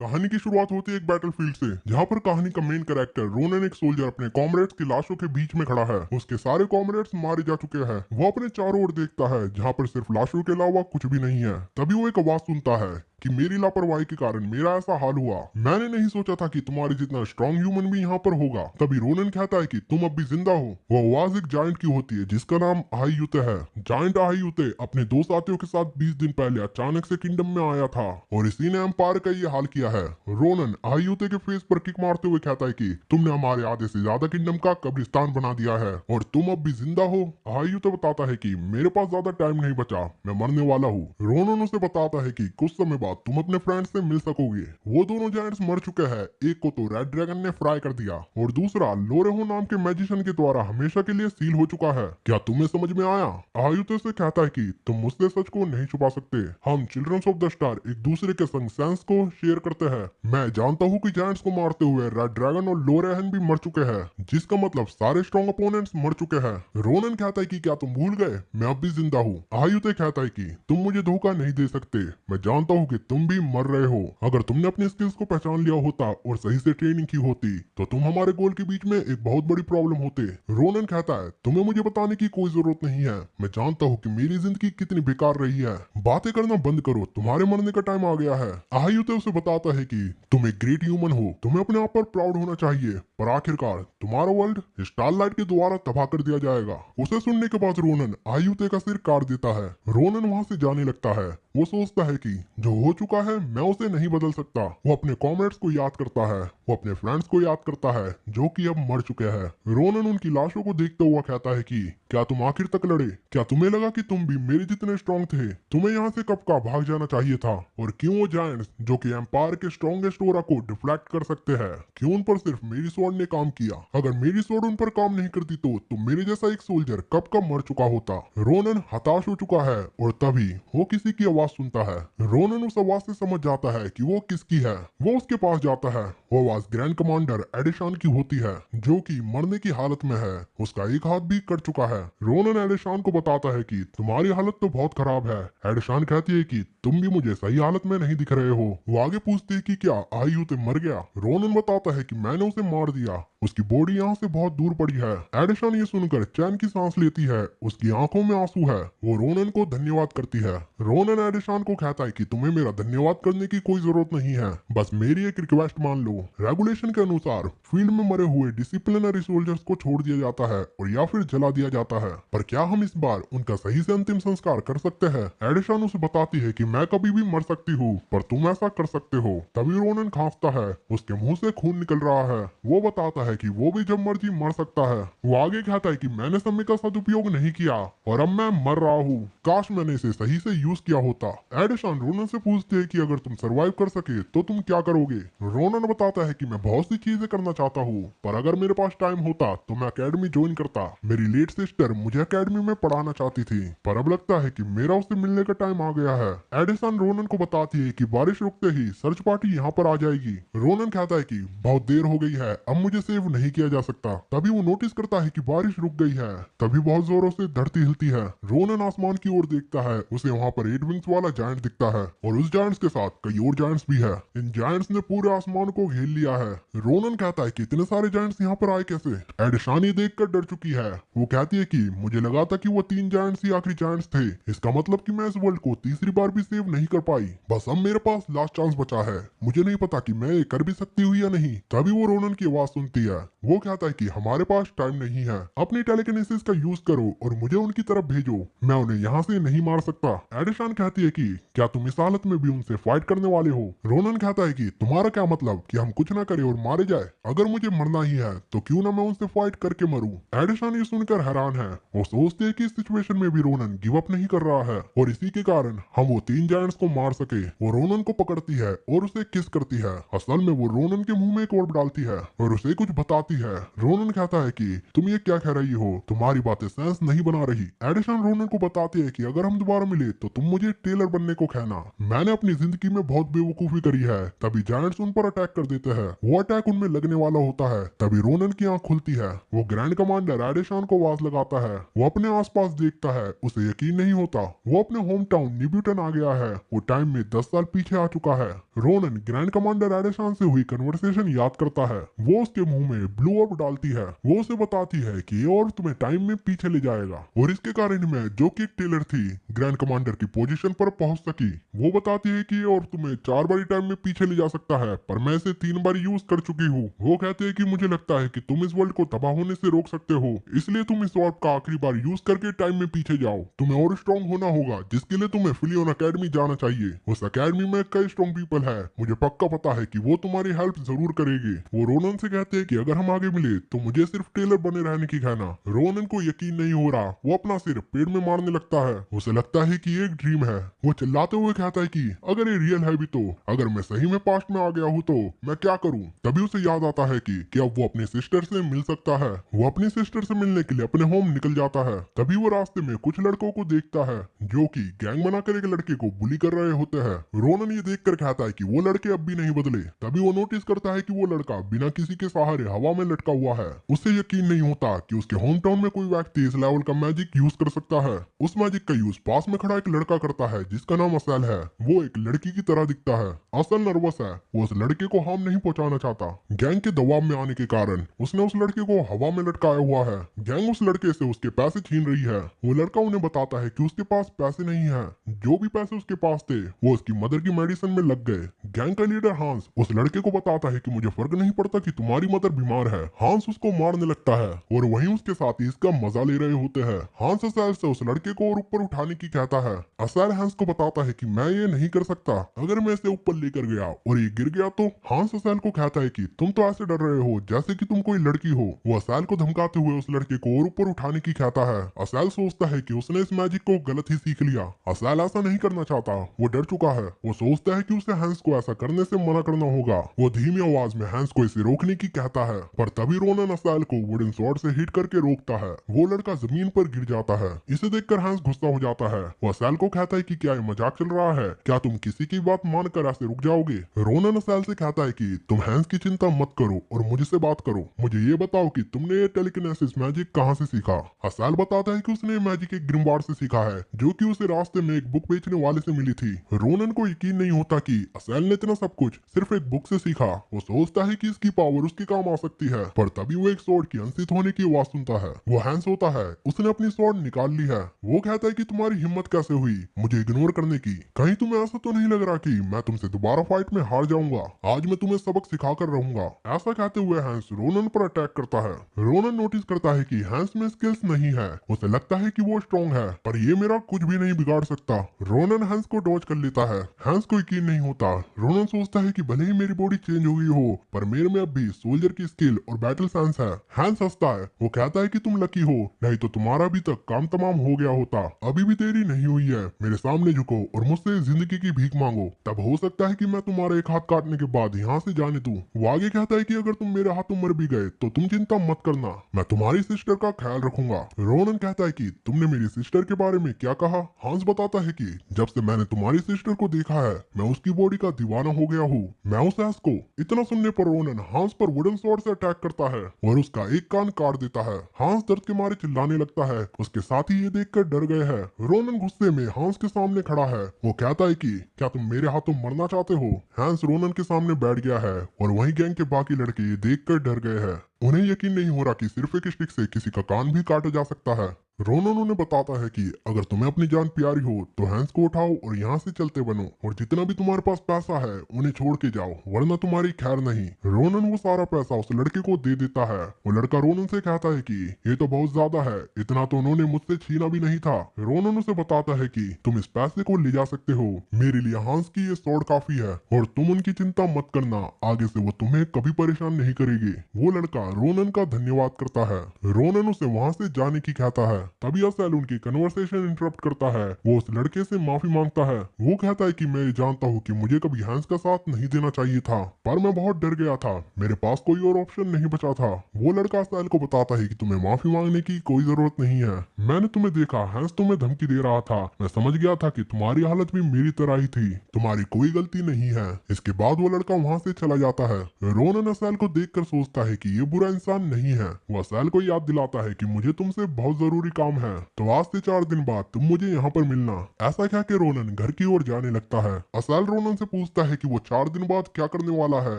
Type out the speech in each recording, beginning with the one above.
कहानी की शुरुआत होती है एक बैटलफील्ड से, जहाँ पर कहानी का मेन कैरेक्टर रोनन एक सोल्जर अपने कॉमरेड्स की लाशों के बीच में खड़ा है। उसके सारे कॉमरेड्स मारे जा चुके हैं। वो अपने चारों ओर देखता है, जहाँ पर सिर्फ लाशों के अलावा कुछ भी नहीं है। तभी वो एक आवाज सुनता है कि मेरी लापरवाही के कारण मेरा ऐसा हाल हुआ। मैंने नहीं सोचा था कि तुम्हारे जितना स्ट्रॉन्ग ह्यूमन भी यहाँ पर होगा। तभी रोनन कहता है कि तुम अब भी जिंदा हो। वो आवाज एक जायंट की होती है जिसका नाम आहायुते है। जायंट आहायुते अपने दो साथियों के साथ 20 दिन पहले अचानक से किंगडम में आया था और इसी ने एम्पायर का ये हाल किया है। रोनन आहायुते के फेस पर किक मारते हुए कहता है कि तुमने हमारे आधे से ज्यादा किंगडम का कब्रिस्तान बना दिया है और तुम अब भी जिंदा हो। आहायुते बताता है कि मेरे पास ज्यादा टाइम नहीं बचा, मैं मरने वाला हूँ। रोनन उसे बताता है कि कुछ समय बाद तुम अपने फ्रेंड से मिल सकोगे। वो दोनों जायंट्स मर चुके हैं। एक को तो रेड ड्रैगन ने फ्राई कर दिया और दूसरा लोरेहो नाम के मैजिशियन के द्वारा हमेशा के लिए सील हो चुका है। क्या तुम्हें समझ में आया? आयुते से कहता है कि तुम मुझसे सच को नहीं छुपा सकते। हम चिल्ड्रंस ऑफ द स्टार एक दूसरे के संग सेंस को शेयर करते हैं। मैं जानता हूँ कि जायंट्स को मारते हुए रेड ड्रैगन और लोरेहन भी मर चुके हैं, जिसका मतलब सारे स्ट्रॉन्ग अपोनेंट्स मर चुके हैं। रोनन कहता है कि क्या तुम भूल गए, मैं अब भी जिंदा हूँ। आयुते कहता है कि तुम मुझे धोखा नहीं दे सकते। मैं जानता हूँ कि तुम भी मर रहे हो। अगर तुमने अपने स्किल्स को पहचान लिया होता और सही से ट्रेनिंग की होती तो तुम हमारे गोल के बीच में एक बहुत बड़ी प्रॉब्लम होते। रोनन कहता है तुम्हें मुझे बताने की कोई जरूरत नहीं है। मैं जानता हूँ कि मेरी जिंदगी कितनी बेकार रही है। बातें करना बंद करो, तुम्हारे मरने का टाइम आ गया है। आयुते उसे बताता है कि तुम एक ग्रेट ह्यूमन हो, तुम्हें अपने आप पर प्राउड होना चाहिए, पर आखिरकार तुम्हारा वर्ल्ड स्टारलाइट के द्वारा तबाह कर दिया जाएगा। उसे सुनने के बाद रोनन आयुते का सिर काट देता है। रोनन वहां से जाने लगता है। वो सोचता है कि जो हो चुका है मैं उसे नहीं बदल सकता। वो अपने कॉमरेड्स को याद करता है, वो अपने फ्रेंड्स को याद करता है जो कि अब मर चुके हैं। रोनन उनकी लाशों को देखता हुआ कहता है कि क्या तुम आखिर तक लड़े? क्या तुम्हें लगा कि तुम भी मेरे जितने स्ट्रॉन्ग थे? तुम्हें यहाँ से कब का भाग जाना चाहिए था। और क्यों वो जायंट्स जो कि एम्पायर के स्ट्रॉन्गेस्ट ओरा को डिफ्लेक्ट कर सकते हैं, क्यों उन पर सिर्फ मेरी स्वॉर्ड ने काम किया? अगर मेरी स्वॉर्ड उन पर काम नहीं करती तो मेरे जैसा एक सोल्जर कब का मर चुका होता। रोनन हताश हो चुका है और तभी वो किसी की आवाज सुनता है। रोनन उस आवाज से समझ जाता है कि वो किसकी है। वो उसके पास जाता है। वो आवाज ग्रैंड कमांडर एडिशान की होती है, जो कि मरने की हालत में है। उसका एक हाथ भी कट चुका है। रोनन एडिशान को बताता है कि तुम्हारी हालत तो बहुत खराब है। एडिशान कहती है कि तुम भी मुझे सही हालत में नहीं दिख रहे हो। वो आगे पूछती है कि क्या आयुते मर गया। रोनन बताता है कि मैंने उसे मार दिया, उसकी बॉडी यहाँ से बहुत दूर पड़ी है। एडिशन ये सुनकर चैन की सांस लेती है, उसकी आंखों में आंसू है। वो रोनन को धन्यवाद करती है। रोनन एडिशन को कहता है कि तुम्हें मेरा धन्यवाद करने की कोई जरूरत नहीं है, बस मेरी एक रिक्वेस्ट मान लो। रेगुलेशन के अनुसार फील्ड में मरे हुए डिसिप्लिनरी सोल्जर्स को छोड़ दिया जाता है और या फिर जला दिया जाता है, पर क्या हम इस बार उनका सही से अंतिम संस्कार कर सकते हैं? एडिशन उसे बताती है कि मैं कभी भी मर सकती हूँ, पर तुम ऐसा कर सकते हो। तभी रोनन खांसता है, उसके मुंह से खून निकल रहा है। वो बताता है कि वो भी जब मर्जी मर सकता है। वो आगे कहता है कि मैंने समय का सदुपयोग नहीं किया और अब मैं मर रहा हूँ, काश मैंने इसे सही से यूज किया होता। एडिशन रोनन से पूछते है कि अगर तुम सरवाइव कर सके तो तुम क्या करोगे। रोनन बताता है कि मैं बहुत सी चीजें करना चाहता हूँ, पर अगर मेरे पास टाइम होता तो मैं अकेडमी ज्वाइन करता। मेरी लेट सिस्टर मुझे अकेडमी में पढ़ाना चाहती थी, पर अब लगता है कि मेरा उससे मिलने का टाइम आ गया है। एडिसन रोनन को बताती है कि बारिश रुकते ही सर्च पार्टी यहाँ पर आ जाएगी। रोनन कहता है कि बहुत देर हो गई है, अब मुझे सेव नहीं किया जा सकता। तभी वो नोटिस करता है कि बारिश रुक गई है। तभी बहुत जोरों से धरती हिलती है। रोनन आसमान की ओर देखता है, उसे वहाँ पर 8 विंग्स वाला जायंट दिखता है और उस जायंट्स के साथ कई और जायंट्स भी है। इन जायंट्स ने पूरे आसमान को घेर लिया है। रोनन कहता है कि इतने सारे जायंट्स यहाँ पर आए कैसे। एडिशान ये देखकर डर चुकी है। वो कहती है कि मुझे लगा था कि वो 3 जायंट्स ही आखिरी जायंट्स थे, इसका मतलब कि मैं इस वर्ल्ड को तीसरी बार भी सेव नहीं कर पाई। बस अब मेरे पास लास्ट चांस बचा है। मुझे नहीं पता कि मैं ये कर भी सकती हूँ या नहीं। तभी वो रोनन की आवाज सुनती है। वो कहता है कि हमारे पास टाइम नहीं है, अपनी टेलीकिनेसिस का यूज करो और मुझे उनकी तरफ भेजो, मैं उन्हें यहाँ से नहीं मार सकता। एडिशान कहती है कि क्या तुम इस हालत में भी उनसे फाइट करने वाले हो। रोनन कहता है कि तुम्हारा क्या मतलब कि हम कुछ ना करें और मारे जाए। अगर मुझे मरना ही है तो क्यों ना मैं उनसे फाइट करके मरूं। एडिशन ये सुनकर हैरान है। वो सोचते है कि इस सिचुएशन में भी रोनन गिव अप नहीं कर रहा है और इसी के कारण हम वो 3 जायंट्स को मार सके। वो रोनन को पकड़ती है और उसे किस करती है। असल में वो रोनन के मुंह में एक और डालती है और उसे कुछ बताती है। रोनन कहता है कि तुम ये क्या कह रही हो, तुम्हारी बातें सेंस नहीं बना रही। एडिशन रोनन को बताती है कि अगर हम दोबारा मिले तो तुम मुझे टेलर बनने को कहना। मैंने अपनी जिंदगी में बहुत बेवकूफी करी है। तभी जायंट्स उन पर अटैक कर देते हैं। वो अटैक उनमें लगने वाला होता है, तभी रोनन की आंख खुलती है। वो ग्रैंड कमांडर एडेशान को आवाज लगाता है। वो अपने आसपास देखता है, उसे यकीन नहीं होता। वो अपने होम टाउन न्यूब्यूटन आ गया है। वो टाइम में 10 साल पीछे आ चुका है। रोनन ग्रैंड कमांडर एडेशान से हुई कन्वर्सेशन याद करता है। वो उसके मुंह में ब्लू ऑर्ब डालती है। वो उसे बताती है कि ये ऑर्ब तुम्हें टाइम में पीछे ले जाएगा, और इसके कारण मैं, जो कि एक टेलर थी, ग्रैंड कमांडर की पोजीशन पर पहुंच सकी। वो बताती है कि ये ऑर्ब तुम्हें 4 बारी टाइम में पीछे ले जा सकता है, पर मैं इसे 3 बार यूज कर चुकी हूँ। वो कहते हैं कि मुझे लगता है कि तुम इस वर्ल्ड को तबाह होने से रोक सकते हो, इसलिए तुम इस ऑर्ब का आखिरी बार यूज करके टाइम में पीछे जाओ। तुम्हें और स्ट्रॉन्ग होना होगा, जिसके लिए तुम्हें फिलियन अकेडमी जाना चाहिए। उस अकेडमी में कई स्ट्रॉन्ग पीपल है। मुझे पक्का पता है कि वो तुम्हारी हेल्प जरूर करेगी। वो रोनन से कहते हैं कि अगर हम आगे मिले तो मुझे सिर्फ टेलर बने रहने की कहना। रोनन को यकीन नहीं हो रहा। वो अपना सिर पेड़ में मारने लगता है। उसे लगता है कि ये एक ड्रीम है। वो चिल्लाते हुए कहता है कि अगर ये रियल है भी तो, अगर मैं सही में पास्ट में आ गया हूँ तो मैं क्या करूँ। तभी उसे याद आता है कि अब वो अपनी सिस्टर से मिल सकता है। वो अपनी सिस्टर से मिलने के लिए अपने होम निकल जाता है। तभी वो रास्ते में कुछ लड़कों को देखता है जो कि गैंग बनाकर एक लड़के को बुली कर रहे होते हैं। रोनन ये देखकर कहता है कि वो लड़के अब भी नहीं बदले। तभी वो नोटिस करता है कि वो लड़का बिना किसी के सहारे हवा में लटका हुआ है। उसे यकीन नहीं होता कि उसके होम टाउन में कोई व्यक्ति इस लेवल का मैजिक यूज कर सकता है। उस मैजिक का यूज पास में खड़ा एक लड़का करता है जिसका नाम असेल है। वो एक लड़की की तरह दिखता है। असेल नर्वस है। वो उस लड़के को हार्म नहीं पहुंचाना चाहता। गैंग के दबाव में आने के कारण उसने उस लड़के को हवा में लटकाया हुआ है। गैंग उस लड़के से उसके पैसे छीन रही है। वो लड़का उन्हें बताता है कि उसके पास पैसे नहीं है। जो भी पैसे उसके पास थे वो उसकी मदर की मेडिसिन में लग गए। गैंग का लीडर हांस उस लड़के को बताता है कि मुझे फर्क नहीं पड़ता कि तुम्हारी मदर बीमार है। हांस उसको मारने लगता है और वहीं उसके साथ ही इसका मजा ले रहे होते हैं। हांस असेल से उस लड़के को और ऊपर उठाने की कहता है। असेल हांस को बताता है कि मैं ये नहीं कर सकता। अगर मैं इसे ऊपर लेकर गया और ये गिर गया तो। हांस असेल को कहता है कि तुम तो ऐसे डर रहे हो जैसे कि तुम कोई लड़की हो। वो असेल को धमकाते हुए उस लड़के को और ऊपर उठाने की कहता है। असेल सोचता है कि उसने इस मैजिक को गलत ही सीख लिया। असेल ऐसा नहीं करना चाहता। वो डर चुका है। वो सोचता है कि उसे हैंस को ऐसा करने से मना करना होगा। वो धीमी आवाज में हैंस को इसे रोकने की कहता है, पर तभी रोनन असेल को वुडन स्वॉर्ड से हिट करके रोकता है। वो लड़का जमीन पर गिर जाता है। इसे देखकर हैंस गुस्सा हो जाता है। वो असेल को कहता है कि क्या ये मजाक चल रहा है, क्या तुम किसी की बात मानकर ऐसे रुक जाओगे। रोनन असेल से कहता है कि तुम हैंस की चिंता मत करो और मुझसे बात करो। मुझे ये बताओ कि तुमने ये टेलीकिनेसिस मैजिक कहाँ से सीखा। असेल बताता है कि उसने मैजिक एक ग्रिमवार्ड से सीखा है, जो कि उसे रास्ते में एक बुक बेचने वाले से मिली थी। रोनन को यकीन नहीं होता कि असेल ने इतना सब कुछ सिर्फ एक बुक से सीखा। वो सोचता है कि इसकी पावर उसके काम आ सकती है, पर तभी वो एक स्वॉर्ड की अनसित होने की आवाज सुनता है। वो हैंस होता है। उसने अपनी स्वॉर्ड निकाल ली है। वो कहता है कि तुम्हारी हिम्मत कैसे हुई मुझे इग्नोर करने की। कहीं तुम्हें ऐसा तो नहीं लग रहा कि मैं तुमसे दोबारा फाइट में हार जाऊंगा। आज मैं तुम्हें सबक सिखा कर रहूंगा। ऐसा कहते हुए हैंस रोनन पर अटैक करता है। रोनन नोटिस करता है कि हैंस में स्किल्स नहीं है। उसे लगता है कि वो स्ट्रॉन्ग है, पर ये मेरा कुछ भी नहीं बिगाड़ सकता। रोनन हैंस को डॉज कर लेता है। हैंस को यकीन नहीं होता। रोनन सोचता है कि भले ही मेरी बॉडी चेंज हो गई हो, पर मेरे में अब भी सोल्जर की स्किल और बैटल सेंस है। हैंस हंसता है। वो कहता है कि तुम लकी हो, नहीं तो तुम्हारा अभी तक काम तमाम हो गया होता। अभी भी देरी नहीं हुई है। मेरे सामने झुको और मुझसे जिंदगी की भीख मांगो। तब हो सकता है कि मैं तुम्हारा एक हाथ काटने के बाद यहाँ से जाने दूं। वो आगे कहता है कि अगर तुम मेरे हाथों मर भी गए तो तुम चिंता मत करना, मैं तुम्हारी सिस्टर का ख्याल रखूंगा। रोनन कहता है कि तुमने मेरी सिस्टर के बारे में क्या कहा। हांस बताता है कि जब से मैंने तुम्हारी सिस्टर को देखा है मैं उसकी बॉडी का दीवाना हो गया हूँ। मैं उस हैंस को। इतना सुनने पर रोनन हांस पर वुडन स्वॉर्ड से अटैक करता है और उसका एक कान काट देता है। हांस दर्द के मारे चिल्लाने लगता है। उसके साथी ये देखकर डर गए हैं। रोनन गुस्से में हांस के सामने खड़ा है। वो कहता है कि क्या तुम मेरे हाथों मरना चाहते हो। हैंस रोनन के सामने बैठ गया है और वहीं गैंग के बाकी लड़के ये देखकर डर गए हैं। उन्हें यकीन नहीं हो रहा कि सिर्फ एक स्टिक से किसी का कान भी काटा जा सकता है। रोनन उन्हें बताता है कि अगर तुम्हें अपनी जान प्यारी हो तो हैंस को उठाओ और यहाँ से चलते बनो, और जितना भी तुम्हारे पास पैसा है उन्हें छोड़ के जाओ, वरना तुम्हारी खैर नहीं। रोनन वो सारा पैसा उस लड़के को दे देता है। वो लड़का रोनन से कहता है कि ये तो बहुत ज्यादा है, इतना तो उन्होंने मुझसे छीना भी नहीं था। रोनन उसे बताता है कि तुम इस पैसे को ले जा सकते हो, मेरे लिए हांस की ये स्वॉर्ड काफी है और तुम उनकी चिंता मत करना, आगे से वो तुम्हें कभी परेशान नहीं करेगी। वो लड़का रोनन का धन्यवाद करता है। रोनन उसे वहाँ से जाने की कहता है। तभी असेल उनकी कन्वर्सेशन इंटरप्ट करता है। वो उस लड़के से माफी मांगता है। वो कहता है कि मैं ये जानता हूँ कि मुझे कभी हैंस का साथ नहीं देना चाहिए था, पर मैं बहुत डर गया था, मेरे पास कोई और ऑप्शन नहीं बचा था। वो लड़का असेल को बताता है कि तुम्हें माफी मांगने की कोई जरूरत नहीं है, मैंने तुम्हें देखा, हैंस तुम्हें धमकी दे रहा था, मैं समझ गया था कि तुम्हारी हालत भी मेरी तरह ही थी, तुम्हारी कोई गलती नहीं है। इसके बाद वो लड़का वहाँ से चला जाता है। रोनन असेल को देखकर सोचता है कि ये बुरा इंसान नहीं है। वो असेल को याद दिलाता है कि मुझे तुमसे बहुत जरूरी काम है, तो आज से 4 दिन बाद तुम मुझे यहाँ पर मिलना। ऐसा कह के रोनन घर की ओर जाने लगता है। असेल रोनन से पूछता है कि वो 4 दिन बाद क्या करने वाला है।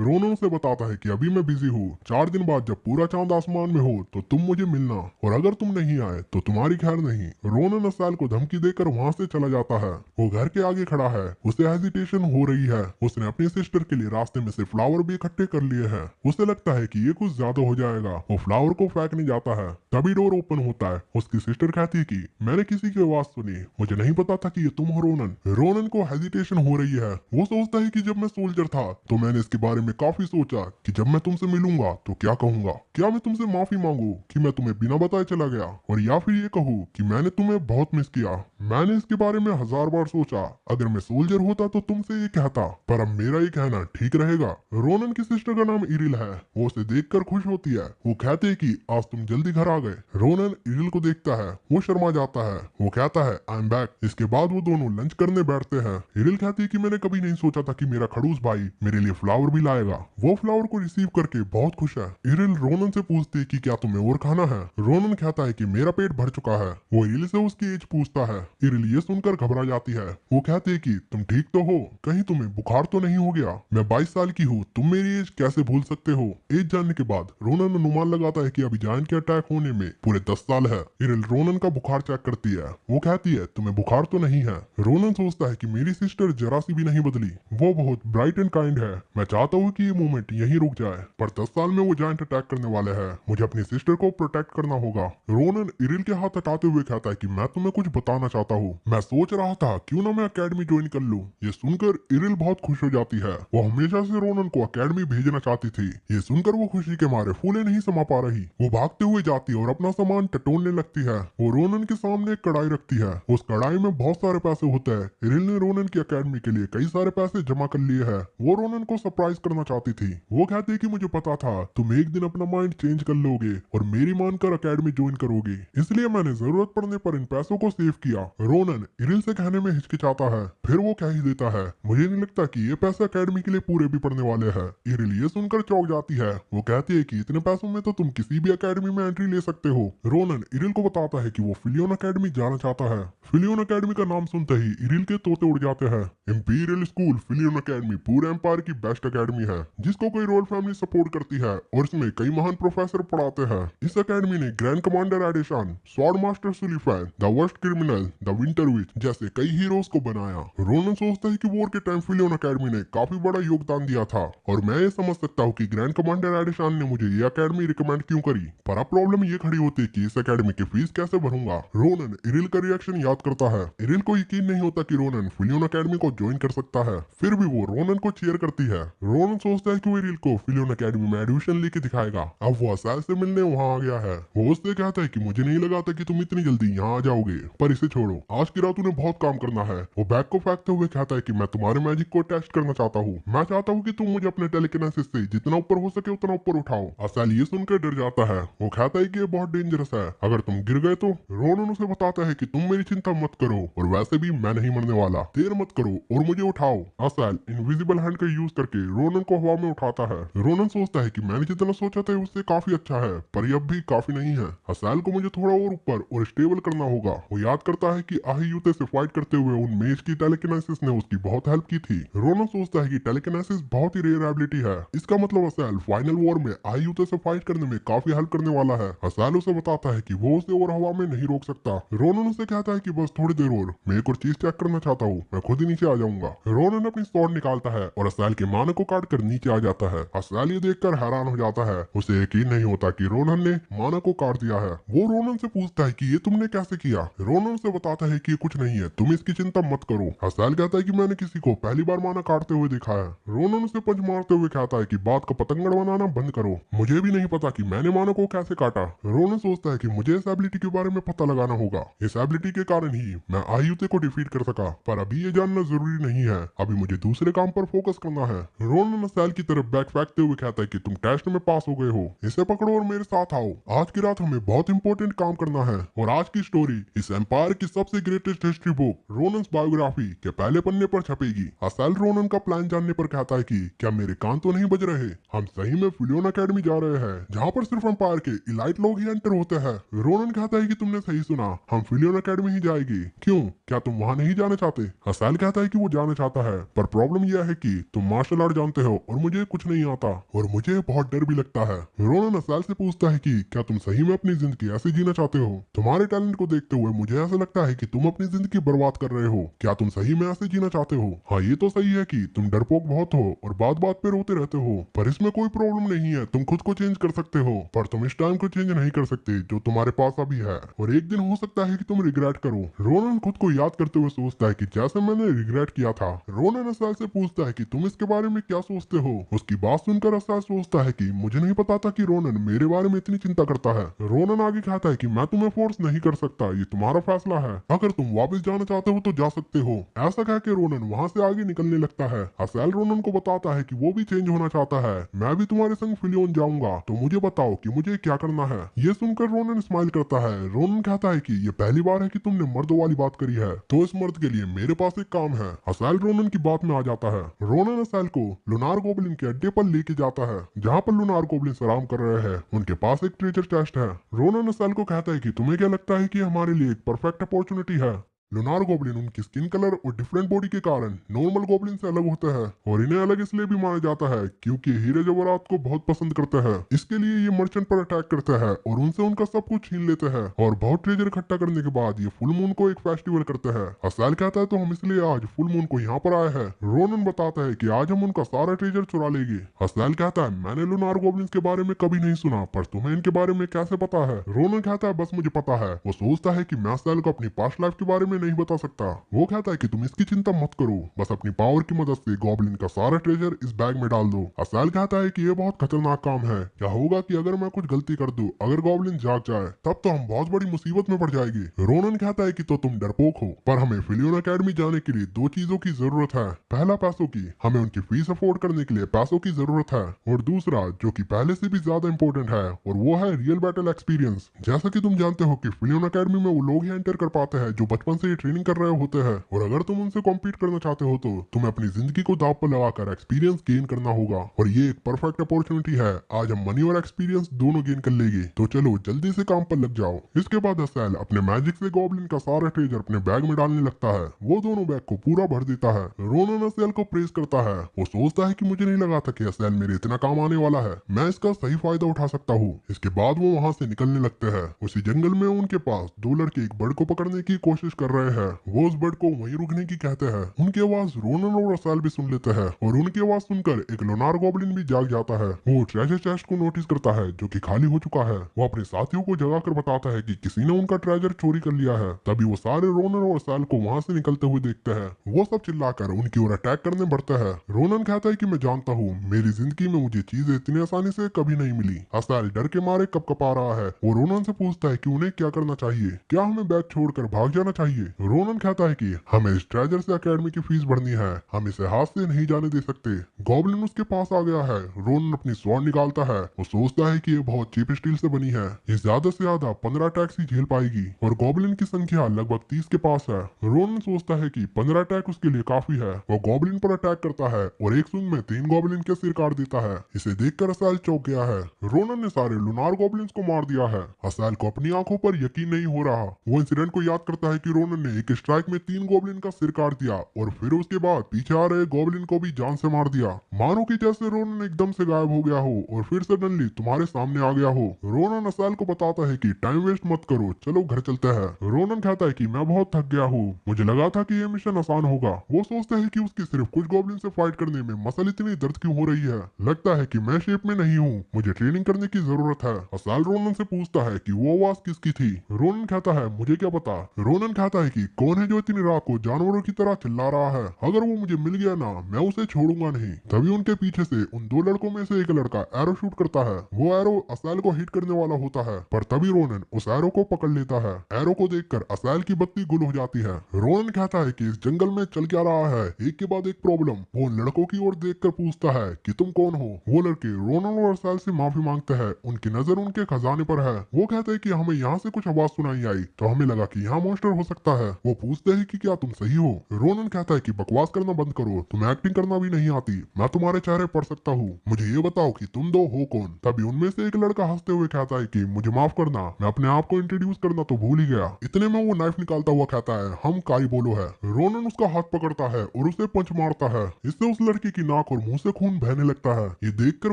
रोनन उसे बताता है कि अभी मैं बिजी हूँ, 4 दिन बाद जब पूरा चांद आसमान में हो तो तुम मुझे मिलना, और अगर तुम नहीं आए तो तुम्हारी खैर नहीं। रोनन असेल को धमकी देकर वहाँ से चला जाता है। वो घर के आगे खड़ा है, उसे हेजिटेशन हो रही है। उसने अपनी सिस्टर के लिए रास्ते में से फ्लावर भी इकट्ठे कर लिए हैं। उसे लगता है कि ये कुछ ज्यादा हो जाएगा। वो फ्लावर को फेंकने जाता है, तभी डोर ओपन होता है। उसकी सिस्टर कहती है कि मैंने किसी की आवाज सुनी, मुझे नहीं पता था कि ये तुम हो रोनन। रोनन को हेजिटेशन हो रही है। वो सोचता है कि जब मैं सोल्जर था तो मैंने इसके बारे में काफी सोचा कि जब मैं तुमसे मिलूंगा तो क्या कहूंगा, क्या मैं तुमसे माफी मांगू कि मैं तुम्हें बिना बताए चला गया, और या फिर ये कहूँ कि मैंने तुम्हें बहुत मिस किया। मैंने इसके बारे में 1000 बार सोचा, अगर मैं सोल्जर होता तो तुमसे ये कहता, पर अब मेरा ये कहना ठीक रहेगा। रोनन की सिस्टर का नाम इरिल है। वो उसे देखकर खुश होती है। वो कहते हैं कि आज तुम जल्दी घर आ गए। रोनन इरिल को देखता है, वो शर्मा जाता है। वो कहता है आई एम बैक। इसके बाद वो दोनों लंच करने बैठते हैं। इरिल कहती है कि मैंने कभी नहीं सोचा था कि मेरा खड़ूस भाई मेरे लिए फ्लावर भी लाएगा। वो फ्लावर को रिसीव करके बहुत खुश है। इरिल रोनन से पूछती है कि क्या तुम्हें और खाना है। रोनन कहता है कि मेरा पेट भर चुका है। वो इरिल से उसकी एज पूछता है। इरिल ये सुनकर घबरा जाती है। वो कहती है कि तुम ठीक तो हो, कहीं तुम्हें बुखार तो नहीं हो गया। मैं 22 साल की हूँ, तुम मेरी एज कैसे भूल सकते हो। एज जानने के बाद रोनन अनुमान लगाता है कि अभी जान के अटैक होने में पूरे 10 साल है। इरिल रोनन का बुखार चेक करती है। वो कहती है तुम्हें बुखार तो नहीं है। रोनन सोचता है कि मेरी सिस्टर जरा सी भी नहीं बदली, वो बहुत ब्राइट एंड काइंड है। मैं चाहता हूँ कि ये मोमेंट यहीं रुक जाए, पर 10 साल में वो जायंट अटैक करने वाले हैं, मुझे अपनी सिस्टर को प्रोटेक्ट करना होगा। रोनन इरिल के हाथ हटाते हुए कहता है कि मैं तुम्हें कुछ बताना चाहता हूँ। मैं सोच रहा था क्यों ना मैं अकेडमी ज्वाइन कर लूँ। ये सुनकर इरिल बहुत खुश हो जाती है। वो हमेशा से रोनन को अकेडमी भेजना चाहती थी। ये सुनकर वो खुशी के मारे फूले नहीं समा पा रही। वो भागते हुए जाती है और अपना सामान टटोलने लगती है। वो रोनन के सामने एक कढ़ाई रखती है। उस कढ़ाई में बहुत सारे पैसे होते हैं। इरिल ने रोनन की अकेडमी के लिए कई सारे पैसे जमा कर लिए हैं। वो रोनन को सरप्राइज करना चाहती थी। वो कहती है कि मुझे पता था तुम एक दिन अपना माइंड चेंज कर लोगे और मेरी मानकर अकेडमी ज्वाइन करोगे, इसलिए मैंने जरूरत पड़ने पर इन पैसों को सेव किया। रोनन इरिल से कहने में हिचकिचाता है, फिर वो कह ही देता है मुझे नहीं लगता कि ये पैसे अकेडमी के लिए पूरे भी पड़ने वाले हैं। इरिल ये सुनकर चौंक जाती है। वो कहती है कि इतने पैसों में तो तुम किसी भी अकेडमी में एंट्री ले सकते हो। रोनन इरिल को बताता है कि वो फिलियन अकेडमी जाना चाहता है। फिलियन अकेडमी का नाम सुनते ही इरिल के तोते उड़ जाते हैं। इंपीरियल स्कूल फिलियन अकेडमी पूरे एम्पायर की बेस्ट अकेडमी है, जिसको कोई रॉयल फैमिली सपोर्ट करती है, और इसमें कई महान प्रोफेसर पढ़ाते हैं। इस अकेडमी ने grand commander edition, sword master सुलिफैन, the worst criminal, the winter witch जैसे कई हीरोज को बनाया। रोनन सोचता है कि वॉर के टाइम फिलियन अकेडमी ने काफी बड़ा योगदान दिया था, और मैं ये समझ सकता हूँ कि ग्रैंड कमांडर एडिशन ने मुझे ये अकेडमी रिकमेंड क्यों करी। पर अब प्रॉब्लम ये खड़ी होती है कि इस अकेडमी की फीस कैसे भरूंगा। रोनन इरिल का रिएक्शन याद करता है। इरिल को यकीन नहीं होता कि रोनन फिलियन अकेडमी को ज्वाइन कर सकता है, फिर भी वो रोनन को चीयर करती है। रोनन सोचता है कि वो इरिल को फिलियन अकेडमी में एडमिशन लेके दिखाएगा। अब वो असेल से मिलने वहाँ आ गया है। वो उससे कहता है कि मुझे नहीं लगा था कि तुम इतनी जल्दी यहाँ आ जाओगे, पर इसे छोड़ो, आज की रात उन्हें बहुत काम करना है। वो बैग को फेंकते हुए कहता है कि मैं तुम्हारे मैजिक को टेस्ट करना चाहता हूँ। मैं चाहता हूँ कि तुम मुझे अपने टेलीकिनेसिस से जितना ऊपर हो सके उतना ऊपर उठाओ। असेल ये सुनकर डर जाता है। वो कहता है कि ये बहुत डेंजरस है, अगर तुम गिर गए तो। रोनन उसे बताता है कि तुम मेरी चिंता मत करो, और वैसे भी मैं नहीं मरने वाला, देर मत करो और मुझे उठाओ। असेल इनविजिबल हैंड का यूज करके रोनन को हवा में उठाता है। रोनन सोचता है कि मैंने जितना सोचा था उससे काफी अच्छा है, पर यह भी काफी नहीं है। असेल को मुझे थोड़ा और ऊपर और स्टेबल करना होगा। वो याद करता है कि आहियुते से फाइट करते हुए उन मेज की टेलीकिनेसिस ने उसकी बहुत हेल्प की थी। रोनन सोचता है कि टेलीकिनेसिस बहुत ही रेयर एबिलिटी है, इसका मतलब असेल फाइनल वॉर में आहियुते से फाइट करने में काफी हेल्प करने वाला है। असेल उसे बताता है कि वो उसे और हवा में नहीं रोक सकता। रोनन उसे कहता है कि बस थोड़ी देर और, मैं एक और चीज चेक करना चाहता हूँ, मैं खुद ही नीचे आ जाऊंगा। रोनन अपनी स्वॉर्ड निकालता है और असेल के मानव को काट कर नीचे आ जाता है। असेल ये देखकर हैरान हो जाता है। उसे यकीन नहीं होता कि रोनन ने मानव को काट दिया है। वो रोनन से पूछता है कि ये तुमने कैसे किया। रोनन उसे बताता है कि ये कुछ नहीं है, तुम इसकी चिंता मत करो। असेल कहता है कि मैंने किसी को पहली बार मानव काटते हुए देखा है। रोनन उसे पंच मारते हुए कहता है कि बात का पतंगड़ बनाना बंद करो, मुझे भी नहीं पता कि मैंने मानव को कैसे काटा। रोनन सोचता है कि मुझे इस एबिलिटी के बारे में पता लगाना होगा। इस एबिलिटी के कारण ही मैं आयुते को डिफीट कर सका, पर अभी ये जानना जरूरी नहीं है, अभी मुझे दूसरे काम पर फोकस करना है। रोनन असाल की तरफ बैग फेंकते हुए कहता है कि तुम टेस्ट में पास हो गए हो, इसे पकड़ो और मेरे साथ आओ। आज की रात हमें बहुत इंपॉर्टेंट काम करना है और आज की स्टोरी इस एम्पायर की सबसे ग्रेटेस्ट हिस्ट्री बुक रोनन्स बायोग्राफी के पहले पन्ने पर छपेगी। असाल रोनन का प्लान जानने पर कहता है कि क्या मेरे कान तो नहीं बज रहे, हम सही में फिलियन अकेडमी जा रहे हैं, जहाँ पर सिर्फ एम्पायर के इलाइट लोग ही एंटर होते हैं। रोनन कहता है कि तुमने सही सुना, हम फिलियन अकेडमी ही जाएगी। क्यों, क्या तुम वहाँ नहीं जाना चाहते? असाल कहता है कि वो जाना चाहता है, पर प्रॉब्लम यह है कि तुम मार्शल आर्ट जानते हो और मुझे कुछ नहीं आता और मुझे बहुत डर भी लगता है। रोनन असाल से पूछता है कि क्या तुम सही में अपनी जिंदगी ऐसे जीना चाहते हो? तुम्हारे टैलेंट को देखते हुए मुझे ऐसा लगता है कि तुम अपनी जिंदगी बर्बाद कर रहे हो। क्या तुम सही में ऐसे जीना चाहते हो? हाँ, ये तो सही है कि तुम डरपोक बहुत हो और बात बात पे रोते रहते हो, पर इसमें कोई प्रॉब्लम नहीं है, तुम खुद को चेंज कर सकते हो, पर तुम इस टाइम को चेंज नहीं कर सकते जो तुम्हारे पास अभी है, और एक दिन हो सकता है कि तुम रिग्रेट करो। रोनन खुद को याद करते हुए सोचता है कि जैसे मैंने रिग्रेट किया था। रोनन असाल से पूछता है कि तुम इसके बारे में क्या सोचते हो? उसकी बात सुनकर असाल सोचता है कि मुझे नहीं पता था कि रोनन मेरे बारे में इतनी चिंता करता है। रोनन आगे कहता है कि मैं तुम्हें फोर्स नहीं कर सकता, ये तुम्हारा फैसला है, अगर तुम वापस जाना चाहते हो तो जा सकते हो। ऐसा कह के रोनन वहाँ से आगे निकलने लगता है। असाल रोनन को बताता है कि वो भी चेंज होना चाहता है। मैं भी तुम्हारे संग फिलियन जाऊंगा, तो मुझे बताओ कि मुझे क्या करना है। ये सुनकर रोनन स्माइल करता है। रोनन कहता है कि ये पहली बार है कि तुमने मर्द वाली बात करी है, तो इस मर्द के लिए मेरे पास एक काम है। असाल रोनन की बात में आ जाता है। रोनन असाल को लुनार गोब्लिन के अड्डे पर लेके जाता है, जहाँ पर लुनार गोब्लिन आराम कर रहे हैं। उनके पास एक ट्रेजर चेस्ट है। रोनन असाल को कहता है कि तुम्हें क्या लगता है कि हमारे लिए एक परफेक्ट अपॉर्चुनिटी है? लुनार गोब्लिन उनकी स्किन कलर और डिफरेंट बॉडी के कारण नॉर्मल गोब्लिन से अलग होते हैं, और इन्हें अलग इसलिए भी माना जाता है क्योंकि हीरे जवाहरात को बहुत पसंद करते हैं। इसके लिए ये मर्चेंट पर अटैक करते हैं और उनसे उनका सब कुछ छीन लेते हैं, और बहुत ट्रेजर इकट्ठा करने के बाद ये फुल मून को एक फेस्टिवल करते हैं। असाल कहता है तो हम इसलिए आज फुल मून को यहाँ पर आए हैं। रोनन बताता है कि आज हम उनका सारा ट्रेजर चुरा लेंगे। असाल कहता है मैंने लुनार गोब्लिन के बारे में कभी नहीं सुना, पर तुम्हें इनके बारे में कैसे पता है? रोनन कहता है बस मुझे पता है। वो सोचता है कि मैं असाल को अपनी पास्ट लाइफ के बारे में नहीं बता सकता। वो कहता है कि तुम इसकी चिंता मत करो, बस अपनी पावर की मदद से गॉब्लिन का सारा ट्रेजर इस बैग में डाल दो। असाल कहता है कि ये बहुत खतरनाक काम है, क्या होगा कि अगर मैं कुछ गलती कर दूं, अगर गॉब्लिन जाग जाए तब तो हम बहुत बड़ी मुसीबत में पड़ जाएंगे। रोनन कहता है कि तो तुम डरपोक हो, पर हमें फिलियन अकेडमी जाने के लिए दो चीजों की जरूरत है। पहला पैसों की, हमें उनकी फीस अफोर्ड करने के लिए पैसों की जरूरत है, और दूसरा जो कि पहले से भी ज्यादा इंपॉर्टेंट है, और वो है रियल बैटल एक्सपीरियंस। जैसा कि तुम जानते हो कि फिलियन अकेडमी में वो लोग ही एंटर कर पाते हैं जो बचपन से ट्रेनिंग कर रहे होते हैं, और अगर तुम उनसे कॉम्पीट करना चाहते हो तो तुम्हें अपनी जिंदगी को दांव पर लगाकर एक्सपीरियंस गेन करना होगा, और ये एक परफेक्ट अपॉर्चुनिटी है। आज हम मनी और एक्सपीरियंस दोनों गेन कर लेंगे, तो चलो जल्दी से काम पर लग जाओ। इसके बाद असाल अपने मैजिक से गॉब्लिन का सारा ट्रेजर अपने बैग में डालने लगता है। वो दोनों बैग को पूरा भर देता है। रोनन असाल को प्रेज करता है। वो सोचता है कि मुझे नहीं लगा था कि असाल मेरे इतना काम आने वाला है, मैं इसका सही फायदा उठा सकता हूँ। इसके बाद वो वहाँ से निकलने लगते हैं। उसी जंगल में उनके पास दो लड़के एक बर्ड को पकड़ने की कोशिश कर रहे हैं। वो उस बर्ड को वहीं रुकने की कहते हैं। उनकी आवाज रोनन और असाल भी सुन लेते हैं, और उनकी आवाज सुनकर एक लोनार गॉब्लिन भी जाग जाता है। वो ट्रेजर चेस्ट को नोटिस करता है जो कि खाली हो चुका है। वो अपने साथियों को जगाकर बताता है कि किसी ने उनका ट्रेजर चोरी कर लिया है। तभी वो सारे रोनन और असाल को वहाँ से निकलते हुए देखते हैं। वो सब चिल्लाकर उनकी ओर अटैक करने बढ़ते हैं। रोनन कहता है कि मैं जानता हूँ मेरी जिंदगी में मुझे चीजें इतनी आसानी से कभी नहीं मिली। असाल डर के मारे कपकपा रहा है। वो रोनन से पूछता है कि उन्हें क्या करना चाहिए, क्या हमें बैग छोड़कर भाग जाना चाहिए? रोनन कहता है कि हमें इस ट्रेजर से अकेडमी की फीस भरनी है, हम इसे हाथ से नहीं जाने दे सकते। गॉब्लिन उसके पास आ गया है। रोनन अपनी स्वॉर्ड निकालता है। वो सोचता है कि ये बहुत चीप स्टील से बनी है, ये ज्यादा से ज्यादा 15 अटैक्स ही झेल पाएगी, और गॉब्लिन की संख्या लगभग 30 के पास है। रोनन सोचता है कि 15 अटैक उसके लिए काफी है। वो गॉब्लिन पर अटैक करता है और एक स्विंग में 3 गॉब्लिन के सिर काट देता है। इसे देखकर असाल चौंक गया है। रोनन ने सारे लुनार गॉब्लिन्स को मार दिया है। असाल को अपनी आंखों पर यकीन नहीं हो रहा। वो इंसिडेंट को याद करता है कि रोनन ने एक स्ट्राइक में 3 गॉब्लिन का सिर काट दिया, और फिर उसके बाद पीछे आ रहे गॉब्लिन को भी जान से मार दिया। मानो कि जैसे रोनन एकदम से गायब हो गया हो और फिर सडनली तुम्हारे सामने आ गया हो। रोनन असाल को बताता है कि टाइम वेस्ट मत करो, चलो घर चलते हैं। रोनन कहता है कि मैं बहुत थक गया हूँ, मुझे लगा था कि ये मिशन आसान होगा। वो सोचता है कि उसकी सिर्फ कुछ गॉब्लिन से फाइट करने में मसल इतनी दर्द क्यों हो रही है, लगता है कि मैं शेप में नहीं हूँ, मुझे ट्रेनिंग करने की जरूरत है। असाल रोनन से पूछता है कि वो आवाज किसकी थी। रोनन कहता है मुझे क्या पता। रोनन कहता है है कि कौन है जो इतनी रात को जानवरों की तरह चिल्ला रहा है, अगर वो मुझे मिल गया ना मैं उसे छोड़ूंगा नहीं। तभी उनके पीछे से उन दो लड़कों में से एक लड़का एरो शूट करता है। वो एरो असैल को हिट करने वाला होता है, पर तभी रोनन उस एरो को पकड़ लेता है। एरो को देखकर असैल की बत्ती गुल हो जाती है। रोनन कहता है कि इस जंगल में चल क्या रहा है, एक के बाद एक प्रॉब्लम। वो उन लड़कों की ओर देखकर पूछता है कि तुम कौन हो। वो लड़के रोनन और असैल से माफी मांगते हैं। उनकी नजर उनके खजाने पर है। वो कहते हैं कि हमें यहाँ से कुछ आवाज सुनाई आई तो हमें लगा कि यहाँ मॉन्स्टर हो सकता है। वो पूछते हैं कि क्या तुम सही हो। रोनन कहता है कि बकवास करना बंद करो, तुम्हें एक्टिंग करना भी नहीं आती, मैं तुम्हारे चेहरे पढ़ सकता हूँ, मुझे ये बताओ कि तुम दो हो कौन। तभी उनमें से एक लड़का हंसते हुए कहता है कि मुझे माफ करना, मैं अपने आप को इंट्रोड्यूस करना तो भूल ही गया। इतने में वो नाइफ निकालता हुआ कहता है हम कारी बोलो है। रोनन उसका हाथ पकड़ता है और उसे पंच मारता है। इससे उस लड़की की नाक और मुंह से खून बहने लगता है। ये देखकर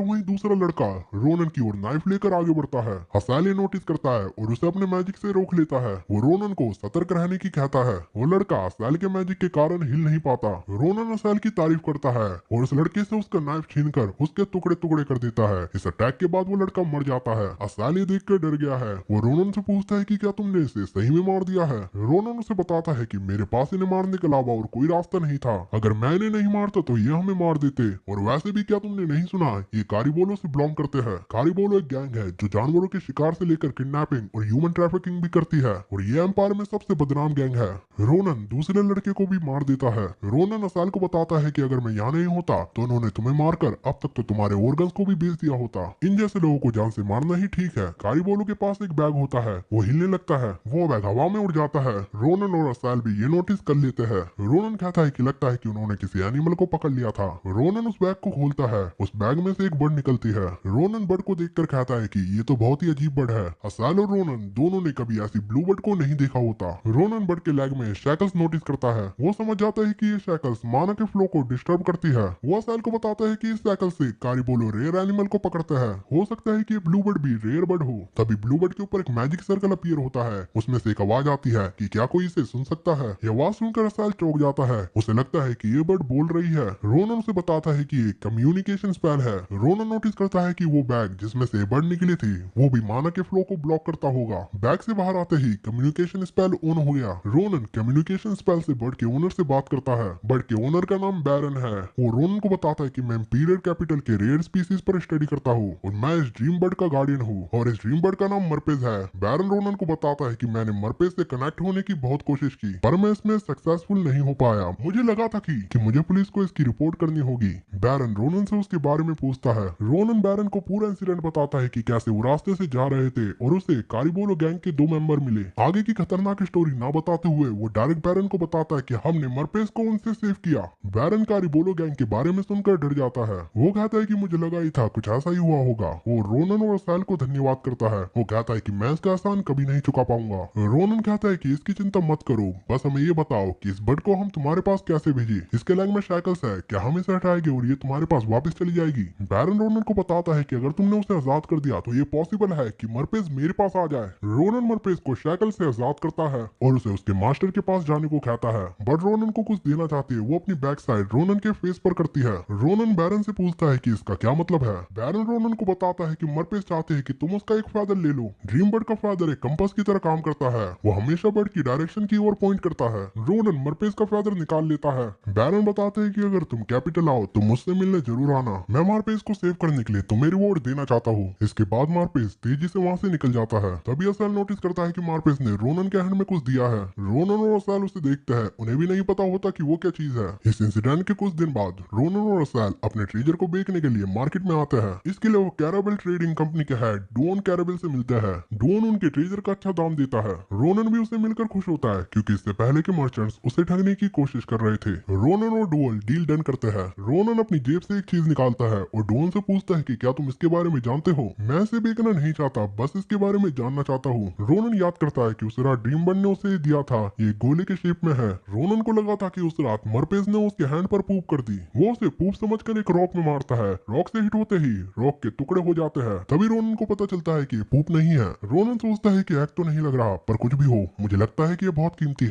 वही दूसरा लड़का रोनन की ओर नाइफ लेकर आगे बढ़ता है। असैल ये नोटिस करता है और उसे अपने मैजिक से रोक लेता है। वो रोनन को सतर्क रहने की कहता है। वो लड़का असैल के मैजिक के कारण हिल नहीं पाता। रोनन असैल की तारीफ करता है और उस लड़के से उसका नाइफ छीनकर उसके टुकड़े टुकड़े कर देता है। इस अटैक के बाद वो लड़का मर जाता है। असैल ये देखकर डर गया है। वो रोनन से पूछता है कि क्या तुमने इसे सही में मार दिया है। रोनन उसे बताता है कि मेरे पास इन्हें मारने के अलावा और कोई रास्ता नहीं था, अगर मैं इन्हें नहीं मारता तो ये हमें मार देते। और वैसे भी क्या तुमने नहीं सुना, ये कारीबोलो से बिलोंग करते हैं। कारीबोलो एक गैंग है जो जानवरों के शिकार से लेकर किडनैपिंग और ह्यूमन ट्रैफिकिंग भी करती है और ये एम्पायर में सबसे बदनाम गैंग है। रोनन दूसरे लड़के को भी मार देता है। रोनन असैल को बताता है कि अगर मैं यहाँ नहीं होता तो उन्होंने तुम्हें मारकर अब तक तो तुम्हारे ऑर्गन्स को भी बेच दिया होता। इन जैसे लोगों को जान से मारना ही ठीक है। कारीबोलो के पास एक बैग होता है, वो हिलने लगता है। वो बैग हवा में उड़ जाता है। रोनन और असैल भी ये नोटिस कर लेते हैं। रोनन कहता है कि लगता है कि उन्होंने किसी एनिमल को पकड़ लिया था। रोनन उस बैग को खोलता है। उस बैग में से एक बर्ड निकलती है। रोनन बर्ड को देखकर कहता है कि ये तो बहुत ही अजीब बर्ड है। असैल और रोनन दोनों ने कभी ऐसी ब्लू बर्ड को नहीं देखा होता। रोनन बर्ड के लेग में शैकल्स नोटिस करता है। वो समझ जाता है कि ये शैकल्स माना के फ्लो को डिस्टर्ब करती है। वो असैल को बताता है कि इस शैकल से कारीबोलो रेयर एनिमल को पकड़ता है। हो सकता है कि ये ब्लू बर्ड भी रेयर बर्ड हो। तभी ब्लू बर्ड के ऊपर एक मैजिक सर्कल अपीयर होता है। उसमें से एक आवाज आती है कि क्या कोई इसे सुन सकता है। ये आवाज सुनकर असैल चौंक जाता है। उसे लगता है कि ये बर्ड बोल रही है। रोनन उसे बताता है कि ये कम्युनिकेशन स्पेल है। रोनन नोटिस करता है कि वो बैग जिसमें से बर्ड निकली थी वो भी माना के फ्लो को ब्लॉक करता होगा। बैग से बाहर आते ही कम्युनिकेशन स्पेल ऑन हो गया। रोनन कम्युनिकेशन स्पेल से बर्ड के ओनर से बात करता है। बर्ड के ओनर का नाम बैरन है। वो रोनन को बताता है कि मैं इंपीरियल कैपिटल के रेयर स्पीसीज पर स्टडी करता हूँ और मैं इस ड्रीम बर्ड का गार्डियन हूँ और इस ड्रीम बर्ड का नाम मरपेज है। बैरन रोनन को बताता है कि मैंने मरपेज से कनेक्ट होने की बहुत कोशिश की पर मैं इसमें सक्सेसफुल नहीं हो पाया। मुझे लगा था कि मुझे पुलिस को इसकी रिपोर्ट करनी होगी। बैरन रोनन से उसके बारे में पूछता है। रोनन बैरन को पूरा इंसिडेंट बताता है कि कैसे वो रास्ते से जा रहे थे और उसे कारीबोलो गैंग के 2 मेंबर मिले। आगे की खतरनाक स्टोरी ना बताते हुए वो डायरेक्ट बैरन को बताता है कि हमने मरपेज को उनसे सेव किया। बैरन कारीबोलो गैंग के बारे में सुनकर डर जाता है। वो कहता है कि मुझे लगा ही था कुछ ऐसा ही हुआ होगा। वो रोनन और असैल को धन्यवाद करता है। वो कहता है कि मैं इसका एहसान कभी नहीं चुका पाऊंगा। रोनन कहता है कि इसकी चिंता मत करो, बस हमें ये बताओ कि इस बर्ड को हम तुम्हारे पास कैसे भेजे। इसके लेग में शैकल्स है, क्या हम इसे हटाएंगे और ये तुम्हारे पास वापस चली जाएगी। बैरन रोनन को बताता है कि अगर तुमने उसे आजाद कर दिया तो ये पॉसिबल है कि मरपेज मेरे पास आ जाए। रोनन मरपेज को शैकल से आजाद करता है और उसे उसके मास्टर के पास जाने को कहता है। बट रोनन को कुछ देना चाहती है। वो अपनी बैक साइड रोनन के फेस पर करती है। रोनन बैरन से पूछता है कि इसका क्या मतलब है। बैरन रोनन को बताता है कि मरपेज चाहते हैं कि तुम उसका एक फेदर ले लो। ड्रीम बर्ड का फेदर एक कंपास की तरह काम करता है। वो हमेशा बर्ड की डायरेक्शन की ओर पॉइंट करता है। रोनन मरपेज का फेदर निकाल लेता है। बैरन बताते हैं कि अगर तुम कैपिटल आओ तो मुझसे मिलने जरूर आना। मैं मारपेज को सेव करने के लिए तुम्हें रिवॉर्ड देना चाहता हूँ। इसके बाद मारपेज तेजी से वहाँ से निकल जाता है। तभी असैल नोटिस करता है कि मारपेज ने रोनन के हैंड में कुछ दिया है। रोनन और असैल उसे देखते हैं। उन्हें भी नहीं पता होता कि वो क्या चीज है। इस इंसिडेंट के कुछ दिन बाद रोनन और असैल अपने ट्रेजर को बेचने के लिए मार्केट में आते हैं। इसके लिए वो कैराबेल ट्रेडिंग कंपनी के हेड डोन कैराबेल से मिलते हैं। डोन उनके ट्रेजर का अच्छा दाम देता है। रोनन भी उसे मिलकर खुश होता है क्योंकि इससे पहले के मर्चेंट्स उसे ठगने की कोशिश कर रहे थे। रोनन और डुअल डील डन करते हैं। रोनन अपनी जेब से एक चीज निकालता है और डोन से पूछता है कि क्या तुम इसके बारे में जानते हो। मैं इसे बेचना नहीं चाहता, बस इसके बारे में जानना चाहता हूँ। रोनन याद करता है कि उस रात ड्रीम बर्ड ने उसे दिया था, ये गोले के शेप में है। रोनन को लगा था कि उस रात मरपेज ने उसके हैंड पर पूप कर दी। वो उसे पूप समझकर एक रॉक में मारता है। रॉक से हिट होते ही रॉक के टुकड़े हो जाते हैं। तभी रोनन को पता चलता है कि ये पूप नहीं है। रोनन सोचता है कि एक्ट तो नहीं लग रहा, पर कुछ भी हो मुझे लगता है कि ये बहुत कीमती है।